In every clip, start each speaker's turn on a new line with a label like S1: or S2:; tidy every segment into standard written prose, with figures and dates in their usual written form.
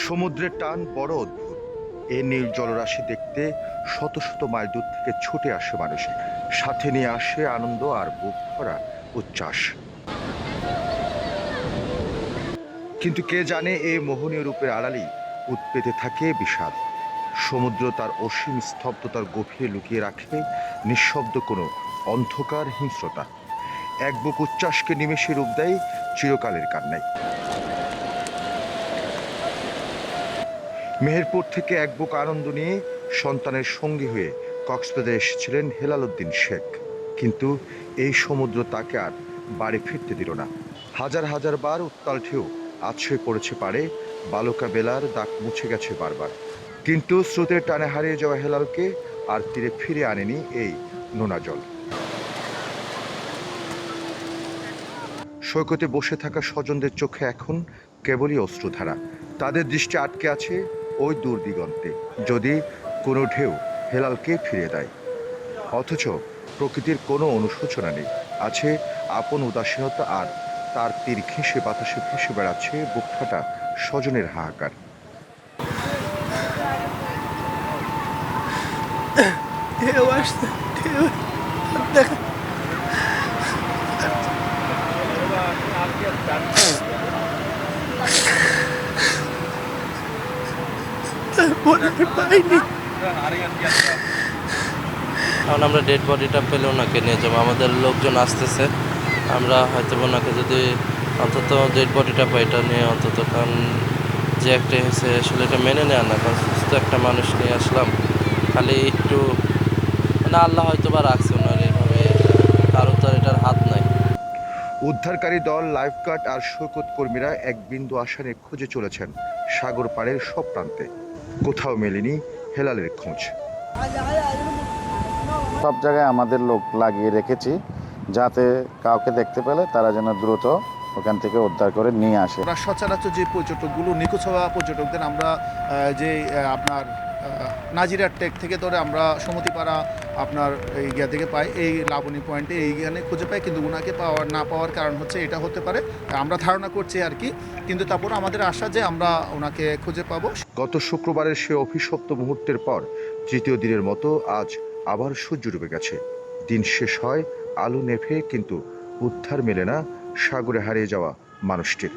S1: সমুদ্রের টান বড় অদ্ভুত। এ নীল জলরাশি দেখতে শত শত মাইল দূর থেকে ছুটে আসে মানুষ। সাথে নিয়ে আসে আনন্দ আর বুক ভরা উচ্ছ্বাস। কিন্তু কে জানে এই মোহনীয় রূপের আড়ালেই উৎপেতে থাকে বিষাদ। সমুদ্র তার অসীম স্তব্ধতার গভীরে লুকিয়ে রাখে নিঃশব্দ কোনো অন্ধকার হিংস্রতা। এক বুক উচ্ছ্বাসকে নিমেষে রূপ দেয় চিরকালের কান্নায়। মেহেরপুর থেকে এক বুক আনন্দ নিয়ে সন্তানের সঙ্গী হয়ে কক্সবাজারে এসেছিলেন হেলাল উদ্দিন শেখ। কিন্তু এই সমুদ্র তাকে আর বাড়ি ফিরতে দিল না। হাজার হাজার বার উত্তাল ঢেউ আছড়ে পড়েছে পারে, বালুকা বেলার দাগ মুছে গেছে বারবার। কিন্তু স্রোতের টানে হারিয়ে যাওয়া হেলালকে আর তীরে ফিরে আনেনি এই নোনা জল। সৈকতে বসে থাকা স্বজনদের চোখে এখন কেবলই অশ্রুধারা। তাদের দৃষ্টি আটকে আছে ওই দূর দিগন্তে, যদি কোনো ঢেউ হেলালকে ফিরিয়ে দেয়। অথচ প্রকৃতির কোনো অনুশোচনা নেই, আছে আপন উদাসীনতা। আর তার তীর ঘেঁষে বাতাসে ভেসে বেড়াচ্ছে বুক ফাটা স্বজনের হাহাকার।
S2: কারণ আমরা ডেড বডিটা পেলে ওনাকে নিয়ে যাবো, আমাদের লোকজন আসতেছে, আমরা হয়তো ওনাকে যদি অন্তত ডেড বডিটা পাই এটা নিয়ে অন্তত, কারণ যে একটা হয়েছে আসলে এটা মেনে নেওয়া না, কারণ সুস্থ একটা মানুষ নিয়ে আসলাম, খালি একটু মানে আল্লাহ হয়তো বা রাখছে ওনার এইভাবে, কারো তো এটার হাত নাই।
S1: উদ্ধারকারী দল, লাইফগার্ড আর সৈকত কর্মীরা এক বিন্দু আশা নিয়ে খুঁজে চলেছেন সাগর পাড়ের সব প্রান্তে। কোথাও মেলেনি হেলালের খোঁজ।
S3: সব জায়গায় আমাদের লোক লাগিয়ে রেখেছি, যাতে কাউকে দেখতে পেলে তারা যেন দ্রুত ওখান থেকে উদ্ধার করে নিয়ে আসে।
S4: আমরা সচরাচর যে পর্যটকগুলো নিখোঁজ হওয়া পর্যটকদের আমরা যে আপনার নাজিরার টেক থেকে ধরে আমরা সমতিপাড়া আপনার এই ইয়া থেকে পাই, এই লাবণী পয়েন্টে এইখানে খুঁজে পাই, কিন্তু ওনাকে না পাওয়ার কারণ হচ্ছে এটা হতে পারে, আমরা ধারণা করছি আর কি। কিন্তু তারপর আমাদের আশা যে আমরা ওনাকে খুঁজে পাবো।
S1: গত শুক্রবারের সে অভিশপ্ত মুহূর্তের পর তৃতীয় দিনের মতো আজ আবার সূর্য ডুবে গেছে। দিন শেষ হয়, আলো নেভে, কিন্তু উদ্ধার মেলে না সাগরে হারিয়ে যাওয়া মানুষটির।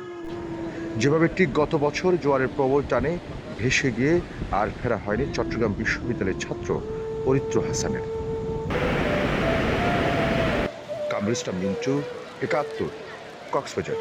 S1: যেভাবে ঠিক গত বছর জোয়ারের প্রবল টানে ভেসে গিয়ে আর ফেরা হয়নি চট্টগ্রাম বিশ্ববিদ্যালয়ের ছাত্র পবিত্র হাসানের। কামরুল ইসলাম মিন্টু, ৭১, কক্সবাজার।